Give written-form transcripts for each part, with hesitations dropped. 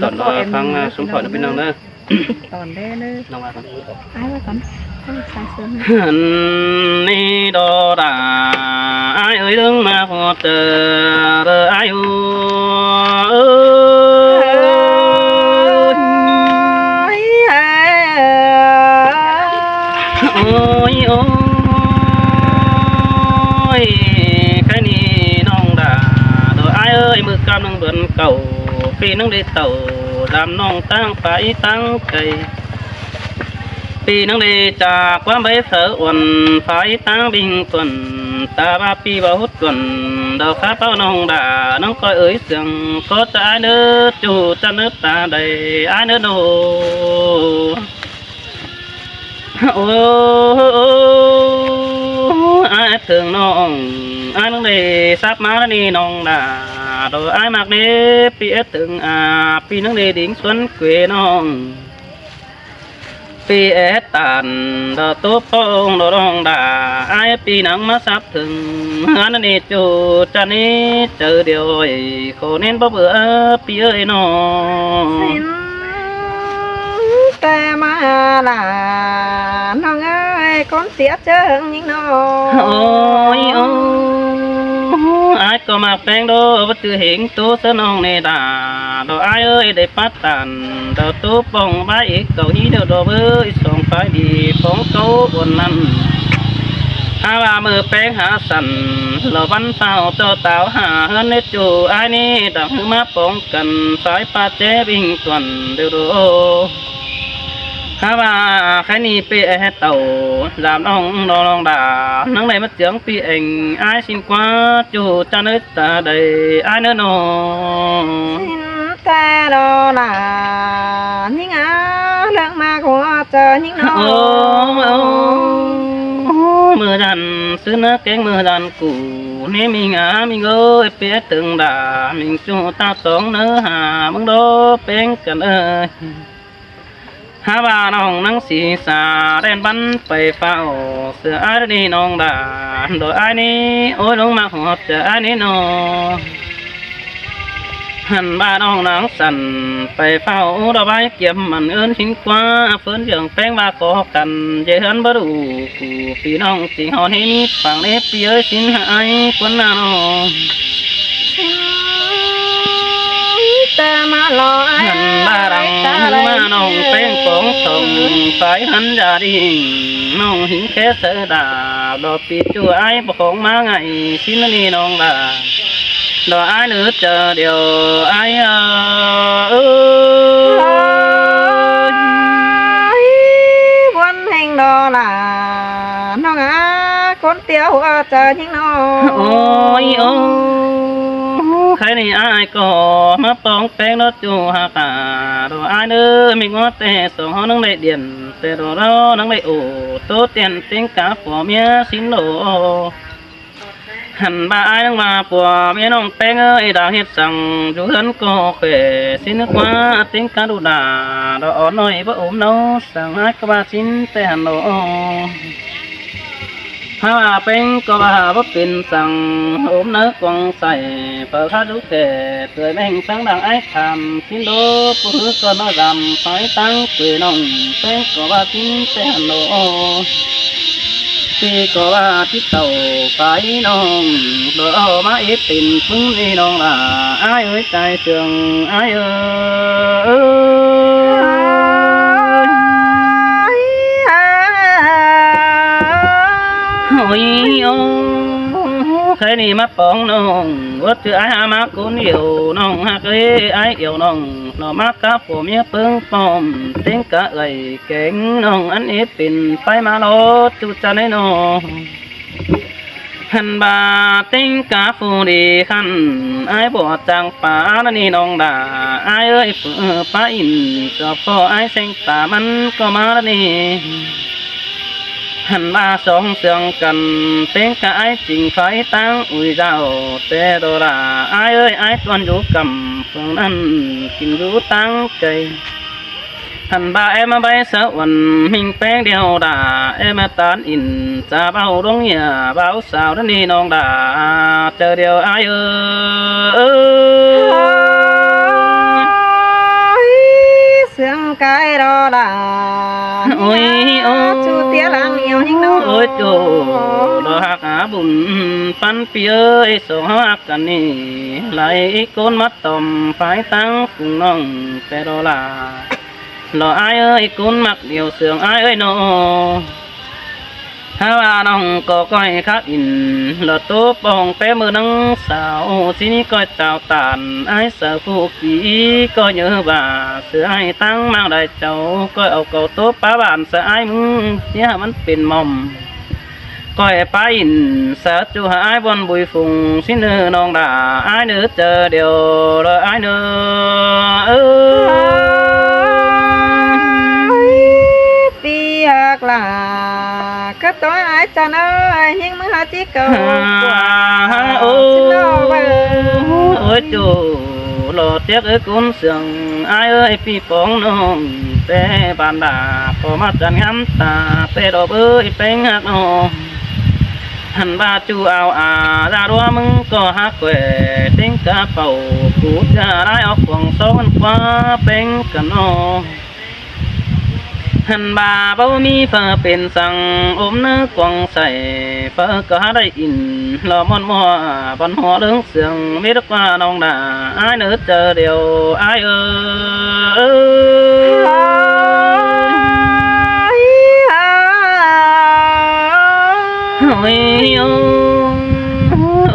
ตอนฟังสมพรเป็นน้องเด้อตอนได้เด้อน้องมาก่อนไอ้ไว้ก่อนต้องใส่เสื้อนี่ดอดาไอ้เอ้ยดึงมาพอเจอไอ้โอ้โอ้ยโอ้ยแค่นี้น้องดาโดยไอ้เอ้ยมือกำลังเบิ่นเก่าปีนังได้เต่าดำน้องตั้งไปตั้งใจปีนังได้จากความใบเสืออ่อนไฟตั้งบิงตุนตาบาปีบ่หุดตุนดอกข้าเป้าน้องดาน้องคอยเอ๋ยเสียงก็จะเนื้อจูจะเนื้อตาใดไอ้เนื้อโนโอ้ไอ้ถึงน้องไอ้น้องได้ซับมาแล้วนี่น้องดาโดยไอ้มากเด้ปีเอถึงปีนังได้ดิ่งสวนเกวน้องปีเอตันดอตัวปองดอรองดาไอ้ปีนังมาซับถึงอันนี้จูจันนี้เจอเดียวโคเน้นบ่เบื่อปีเอ้ยน้องแต่มาล่ะน้องเอ้ยคนเสียเจิงยิ่งน้องโอ้ยโอ้ไอ้ก็มาแปลงโดวัดจือเห็นตัวเสนองในดาดอไอ้เอ้ยได้ปัดตันดอตัวปองใบเก่าฮีเดียวดอเอ้ยส่งไฟดีของเก่าบนนั้นอาว่ามือแป้งหาสันเราวันเฝ้าเจ้าเต่าหาเฮือนในจูไอ้นี่ดังมาป้องกันสายปาเจบิงตวนเดียวดูฮาว่าแค่นี้ปีเต่าลามน้องน้องด่านังในมัดเจียงปีเองไอ้สินกว่าจูจะนึกตาใดไอ้เนื้อโนแต่ดอล่ะยิ่งเรื่องมากกว่าเจอยิ่งน้องมือดันซื้อเนื้อแกงมือดันกูนี่มีงามีเงยเปียตึงด่ามิงจูตาสองเนื้อหามึงโดเป็นกันเอ้ยฮาว่าน้องนังสีสาเด่นบันไปเฝ้าเสือไอ้นี่น้องด่าโดยไอ้นี่โอ้ยลงมาหอบเจอไอ้นี่น้องหันบ้าน้องนางสั่นไปเฝ้าดอกใบเก็บมันเอิ้นชิงกว่าเฟินเรื่องแป้งว่าก่อกันเจริญบ่ดูกูพี่น้องสิหอเห็นฝั่งนี้ปีเอ้ยสินหายคนน่ะน้องแต่มาลอหันบ้าดังมาน้องแป้งของส่งสายหันยาดิ่งน้องหิงแค่เสดาดอกปีจั่วไอ้บ่ของมาไงสินนี่น้องล่ะดอกไอ้เนื้อเจอเดียวไอ้วันแห่งดอล่ะน้องคนเตี้ยวเจอยิ่งน้องโอ้ยโอ้ใครนี่ไอ้ก็มาปองแป้งรถจูหากาดอกไอ้เนื้อมีงอแต่สองห้องนั่งได้เดียนแต่ดอกเรานั่งได้โอ้โตเตียนเต็งกาผัวเมียสินโลหันบ่าไอ้นังมาปัวเมียน้องแป้งเอ้ยดาวเฮ็ดสั่งอยู่เฮือนก็เขวสินึกว่าติงกาดูดาดอกอ่อนน้อยบ่อมเนาสั่งให้ก็ว่าสินแต่หันโลถ้าเป็นก็ว่าบ่เป็นสั่งอมเนื้อกวางใส่เปิดข้าดูแก่เตือนแม่งสังดังไอ้คำสินโลผู้ฮือก็น้อยดำไฟตั้งเกยน้องแป้งก็ว่าสินแต่หันโลปีก็ว่าที่เต่าไปน้องโดยเอามาเอฟตินพึ่งนี่น้องล่ะไอ้เอ้ยใจเสื่องไอ้เอ้ยโอ้ยโอ้ใครนี่มาป้องน้องวัดถือไอ้หามาคนเดียวน้องหักเลยไอ้เดียวน้องน้องมากกับผมเมียเพิ่งปอมเต็งกะไหลเก่งน้องอันนี้เป็นไปมาโลจุดจะได้น้องหันบาเต็งกะฟูดีขันไอ้บวชจังป่านี่น้องด่าไอ้เอ้ยฝืนป้าอินก็พอไอ้เส้งตามันก็มาแล้วนี่หันมาสองเสียงกันเป็นกะไอ้จริงไฟตั้งอุ้ยเจ้าแต่โดราไอ้เอ้ยไอ้ตวนอยู่กำเพื่อนนั้นกินรู้ตั้งใจหันบ่าเอ็มใบเสวันมิงแป้งเดียวด่าเอ็มตานอินจะเบาดงเหี่ยเบาสาวนั่นนี่น้องด่าเจอเดียวไอ้เอ้ย cái đó là ôi ô chú tía làng nhiều nhưng nó ôi chỗ đó hạc bùn phan pi ơi số hạcกันนี่lại côn mắt tòm phái tăng cùng nongแต่đó là lo ai ơi côn mặc điều sườn ai ơi nó ha nong có coi khác in lo tốt bong té mưa nắng sào xin coi chào tàn ai sợ phụ kỹ coi nhớ bà sợ ai tăng mang đại cháu coi ẩu cầu tốt bá bạn sợ aiมึงchiaมันเป็นมอมcoiไปอินsợ chú ai bon bùi phùng xin nữ nong đà ai nữ chờ điều rồi ai nữ vì hạc là cái tối ai chân ơi nhưng mà hai chiếc cầu ôi chú lo tiếc ơi cũng sương ai ơi phi phong nông té bàn đà có mắt chân ngắm ta té đỏ bơi bánh hạt nông hành ba chú ao ra đua mừng có hát quẻ tiếng cá bầu cú cha đái ốc quần sâu qua bánh cần nông hành bà bao mi phởเป็นสั่งôm nước quăngใส่phở cóได้อินรอมอนมัวบอนหัวเรื่องเสียงไม่รักว่าน้องด่าอ้ายเนื้อเจอเดียวอ้ายโ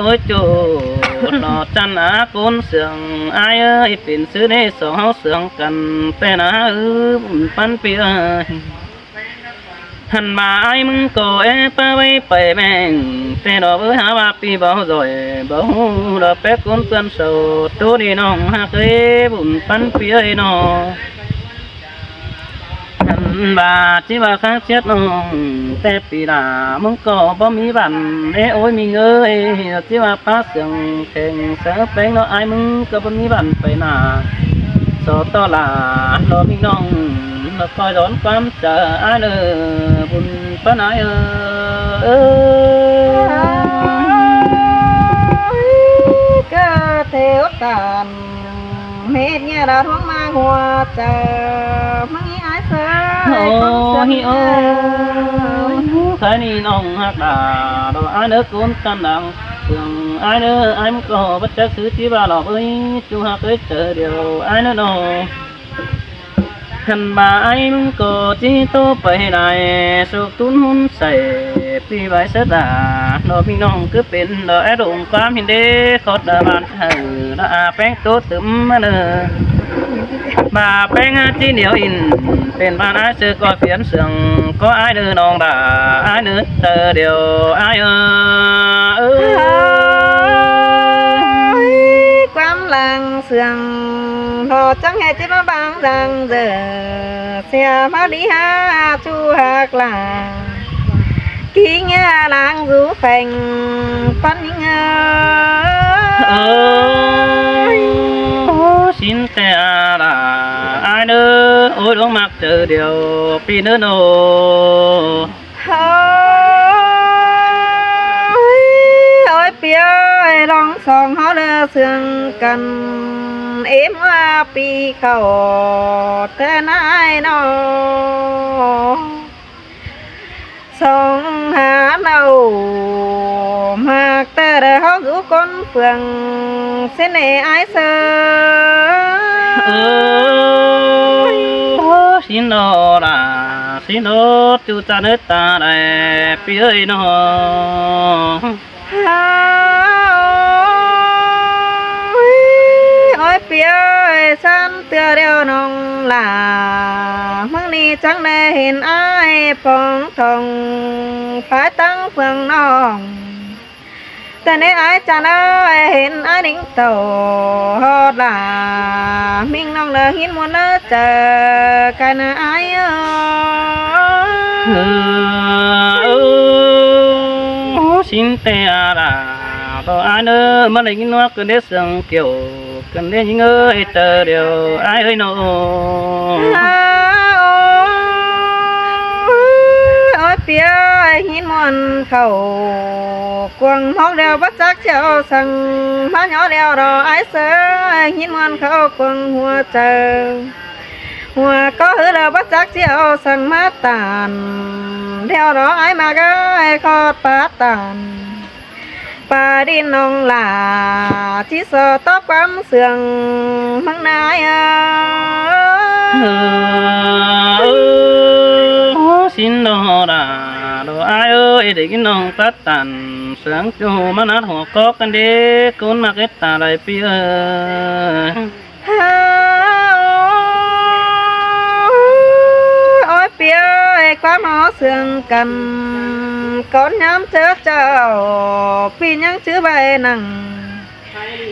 อ้ยโจหล่อจันอาโกนเสียงอ้ายเอ้ยเป็นซื้อในสองเฮาเสียงกันแต่นะบุญปันเปียหันมาไอ้มึงก็ไปไว้ไปแม่งแต่ดอกเอ้ยหาว่าปีเบาจ่อยเบาดอกแป๊กคนเพื่อนโสดตัวนี้น้องหักเอ้บุญปันเปียน้องหันมาจิว่าข้างเช็ดน้องแต่ปีหน้ามึงก็บ่มีบันโอ้ยมีเงยจิว่าป้าเสียงแข่งเสือแป้งเนาะไอ้มึงก็บ่มีบันไปหน้าโสดต่อลารอมีน้องมาคอยร้อนความเจออ้ายเด้อบุญป้าไหนก็เทวตานเม็ดเนี่ยเราท้องมาหัวเจอมังยี่ไอ้เสือโอ้ใครนี่น้องหักดาดอกอ้ายเด้อโกนกันดังเสื่องอ้ายเด้ออ้ายมันก็บัดจักซื้อที่บ้านหรอกเอ้ยจูหักเอ้ยเจอเดียวอ้ายเด้อน้องขันบ่าไอ้มึงก็จีโตไปได้สุกตุนหุ่นใส่ปีใบเสดาดอกพี่น้องคือเป็นดอกแอดงความเห็นเด้ขอดบ้านละอาแป้งโตตึมมาเด้อบ่าแป้งจีเหนียวอินเป็นบ้านไอ้เสือก็เปลี่ยนเสียงก็ไอ้เด้อน้องด่าไอ้เด้อเจอเดียวไอ้ความหลังเสียงพอจังให้จิมาบางดังเจอเสียมาดีฮาชูหักลาขี้เงี้ยนางรูแฝงปันเงยxinแต่ละไอ้เด้อโอ้ยดวงมักเจอเดียวปีเนื้อโนôi bia lòng sòng họ lơ sương cần em hoa pi cầu thế này nó sông hà đầu mà ta để họ rủ con phường xin này ai sơ xin đó là xin đó chú cha nước ta đây pi ơi nó ôi bia san tia đeo nong là măng ni chẳng để hiện ai phong thong phải tăng phường nongแต่ในไอ้จานเห็นไอ้ดิ้งโตฮอดล่ะมิ่งน้องเลยหินมวนเลยเจอกันไอ้xin tè là đồ ai nữa mà lấy nó cứ để sương kiểu cần để những ơi chờ điều ai ơi nó ôi biaหินมวนเขากวางห้องเดียวบัดจักเชียวสั่งมาหยอเดียวรอไอ้เสือหินมวนเขากวางหัวเจอ หัวก็หือเราบัจักเจียวสั่งมาตานเที่ยวรอไอ้มาก็ไอ้คอดปาตานปาดินนองหลาที่สอตอบความเสื่องมังนายxin đồ đà đồ ai ơi để cái nòng tát tàn sáng chu mà nát hồ có căn đế cún mặc cái tà đại pi ôi pi ơi quá mó sương cầm con nhắm chớ chào pi nhắn chữ bài nằng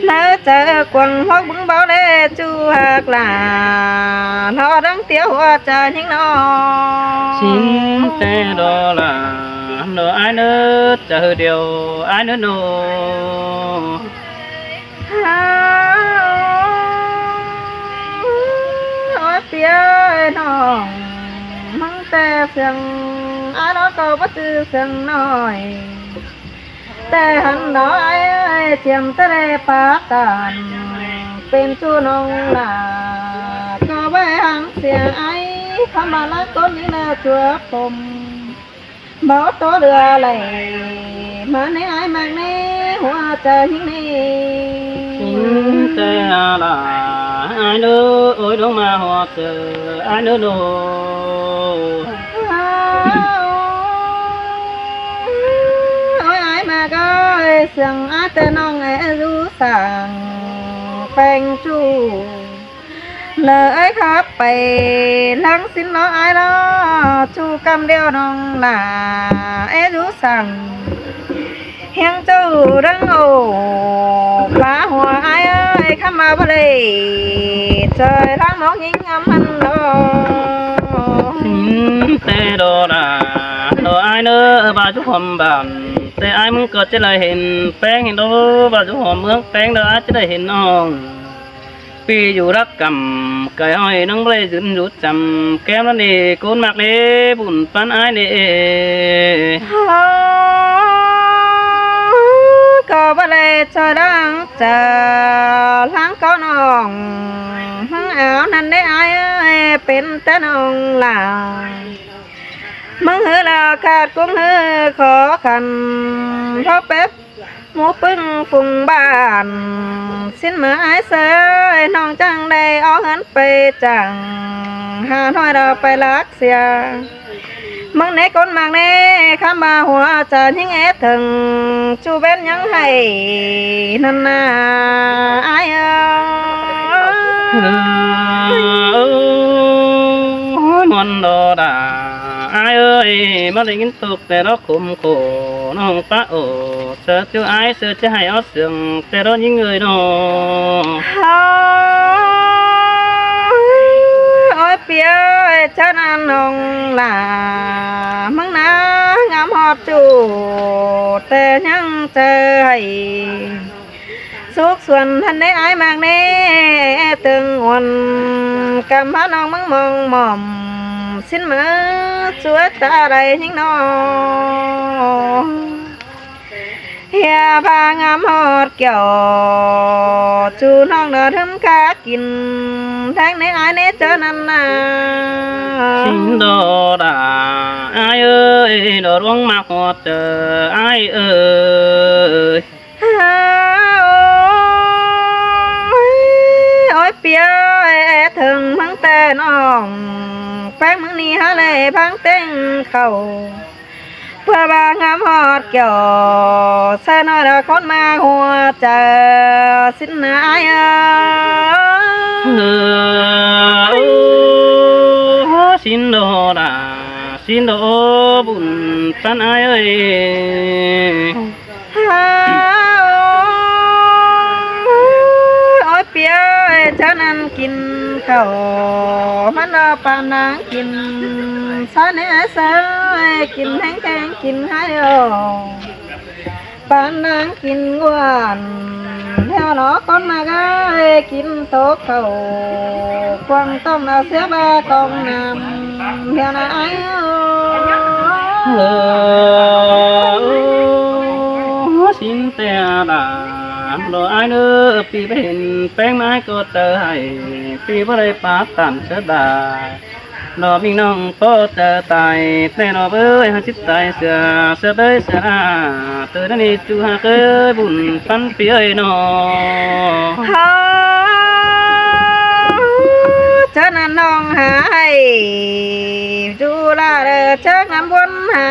lỡ chờ quần hoác bứng báo đê chu hạc là nó đang tiêu hoa trà những nó xin tê đồ là đồ ai nữa chờ điều ai nữa nô ôi phía nó măng tê sừng ai đó có bất tư sừng nóiแต่หันน้อยเทียมตะเรปาตานเป็นชูนองลาก็ไว้หังเสียไอ้ขมาละก้นนี้นะชัวผมบ่ตัวเรือไหลมาในไอ้มากนี้หัวใจยิ่งนี้ xin tê là ai nữa ôi đúng mà họ chờ ai nữa nô sương á tê nong ế rú sàng phèn chu lỡ ấy khắp bày lắng xin nó ai đó chu cam đeo nong là ế rú sàng hiang châu răng ồ phá hòa ai ơi khám mà vào đây trời tháng mong nhìn âm anh đó xin tê đồ là đồ ai nữa bà chú hòm bànแต่ไอ้มึงเกิดจะเลยเห็นแป้งเห็นดูว่าจะหอมเมืองแป้งเด้อจะได้เห็นน้องปีอยู่รักกำไก่อ้อยน้องไม่ได้ยืนรู้จำแก้มนั่นนี่กูนมากเลยบุญปันไอ้นี่ก็บ่ได้จะดังจะล้างก็น้องเอานั่นได้ไอ้เป็นแต่น้องลามึงเหือลาขาดกุ้งเหือขอขันเพราะเป๊บหมูปึ้งฝุ่งบ้านสิ้นเมื่อไอ้เสยน้องจังได้เอาเงินไปจังหาน้อยเราไปรักเสียมึงในก้นมากเน่ข้ามาหัวจะยิ่งเอถึงจูเว้นยังให้นั่นนาไอ้มอนโดดาai ơi mà định tục để nó khum khổ nó không phá ổ sợ tiêu ai sợ chứ hay ót sương để đó những người đó ôi phía cha nan nong là măng ná ngắm hot chủ tê nhang chơi suốt xuân thân đấy ai mang nè từng nguồn cầm hát nong măng mong mỏm xin mơ chúa ta đây những nó hè ba ngắm hot kiểu chú non đỡ thấm cá kín tháng này ai nấy cho nên xin đồ đã ai ơi đồ ruộng mặc hot chờ ai ơi ôi phía thường mắng tê nòng phán mắng ni há lệ phán tên khẩu vừa ba ngắm hot kiểu xe nói là con ma hoa chờ xin ai xin đồ đã xin đồ bùn tan ai ơi ôi phía cho nên kín khẩuมันปานนางกินซาเนเสยกินแห้งแกงกินให้เดียวปานนางกินกวนเที่ยวหนอคนมาก็กินโต๊ะเขาควงต้มเอาเสียบากองน้ำเที่ยวไหนxin tè đà รอไอ้เด้อปีไปเห็นแป้งไม้ก็เจอให้ปีบ่ได้ปาตันเสดารอมีน้องพ่อเจอตายแต่รอเบ้ยหาจิตใจเสือเสือเบ้ยเสือเตือนนี่จูหาเคยบุญปันเปียนอ ฮาเจ้านั้นน้องหายดูแลเด้อเจ้างามวนหา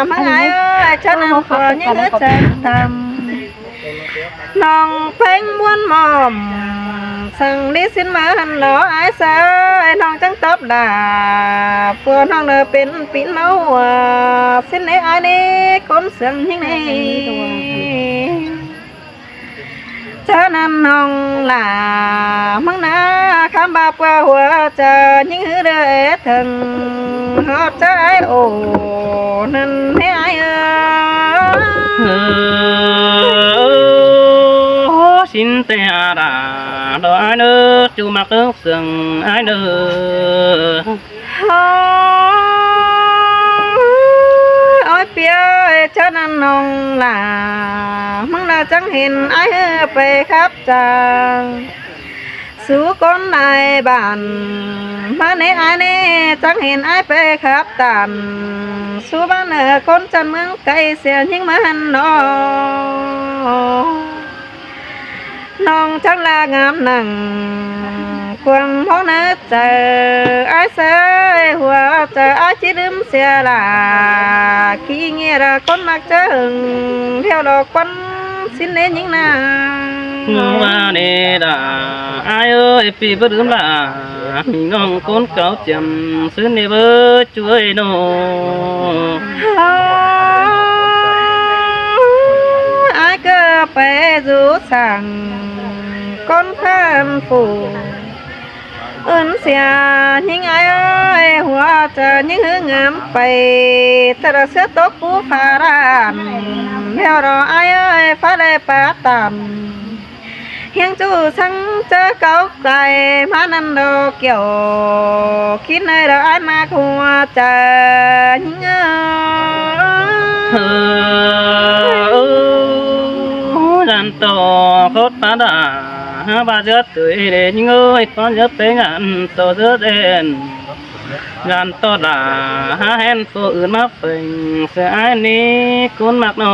มาไงเอ้ยเจ้านั้นขอยืดใจตำน้องเพ่งม้วนหมอมสั่งดิสินมาหันหลอไอ้เสยน้องจังตอบด่าพวกน้องเด้อเป็นปีนเมาสิ้นในไอ้นี่คนเสียงยิ่งนี่เจ้านั้นน้องหล่ามังนาคำบาปว่าหัวจะยิ่งหือเด้อถึงหอบใจโอ้นั่นให้ไอ้xin tê đà đó ai nữa chú mặc nước sừng ai nữa ôi phía cho nên nông là mong là chẳng hình ai về khắp tràng số con này bạn mà nè ai nè chẳng hình ai về khắp tàn số bạn ở con chân mướn cây xe nhưng mà hắn nóน้องจังลางามหนังความเพราะนึกเจอไอ้เสยหัวเจอไอ้ชิลืมเสียละขี้เงียระคนมักเจอหึงเที่ยวดอกควันสิ้นเล่นยิ่งนา mà nè đà ai ơi pi bớt đếm là mình ngon con cáo chầm xứ nè bớt chuối nô ai cơ phải rú sàng con phan phủ ơn xìa nhưng ai ơi hoa chờ những hướng ngắm bay ta đã xếp tốt cú phá đàn theo đó ai ơi phá lê phá tàn hiên chú sang chớ cáo cài má năn đồ kiểu khi nơi đó ai mà hoa chờ những đàn to khốt phá đà ba rớt tuổi để những ơi con rớt bé ngàn to rớt đèn gan to đà hen phụ ướn mắc phình sẽ ai ní cuốn mặc nó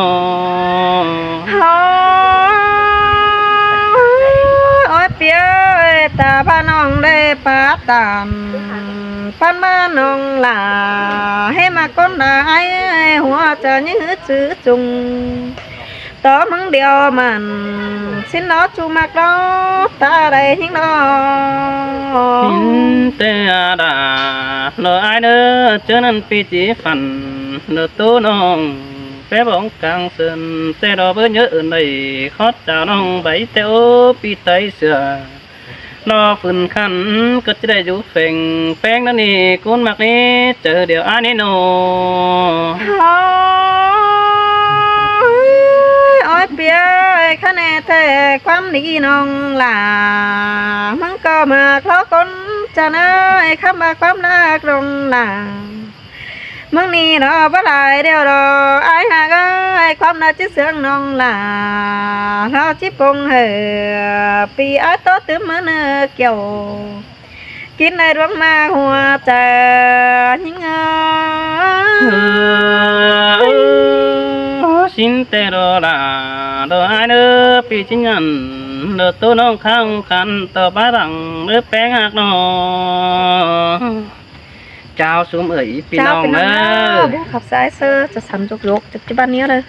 ôi phía ta ba nong đây phá tàn phan ma nong là hay mà con đã ai hoa chờ những hứa chữ trùng tỏ mắng điều màn xin nó chu mặc đó ta đây những đó tê đà nợ ai nữa cho nên pi chỉ phần nợ tố nong bé bóng càng sơn tê đó với nhớ này khó chào nong bảy tê ô pi tay sửa nó phần khăn cất chỉ để du phèn phèn đó nè cuốn mặc nè chờ điều ai nè nô ôi phía khá nè thếความดีน้องล่ะมันก็มาเพราะคนจะเนยข้ามาความรักลงหลังมึงนี่เนาะบ่หลายเดียวดอกไอ้หากไอ้ความน่าจิเสียงน้องล่ะเราจิปงเหอปีไอ้โตตื้มมือเนื้อเกี่ยวกินในดวงมาหัวใจยิ่งxin tê đồ là đồ ai nữa pi chính nhận đồ tô nong khang khăn tờ bá rằng nước bé ngạc nó chào xuống ở pi nong nữa บุกขับสายเซอร์จะสั่นจุกๆจากที่บ้านนี้เลย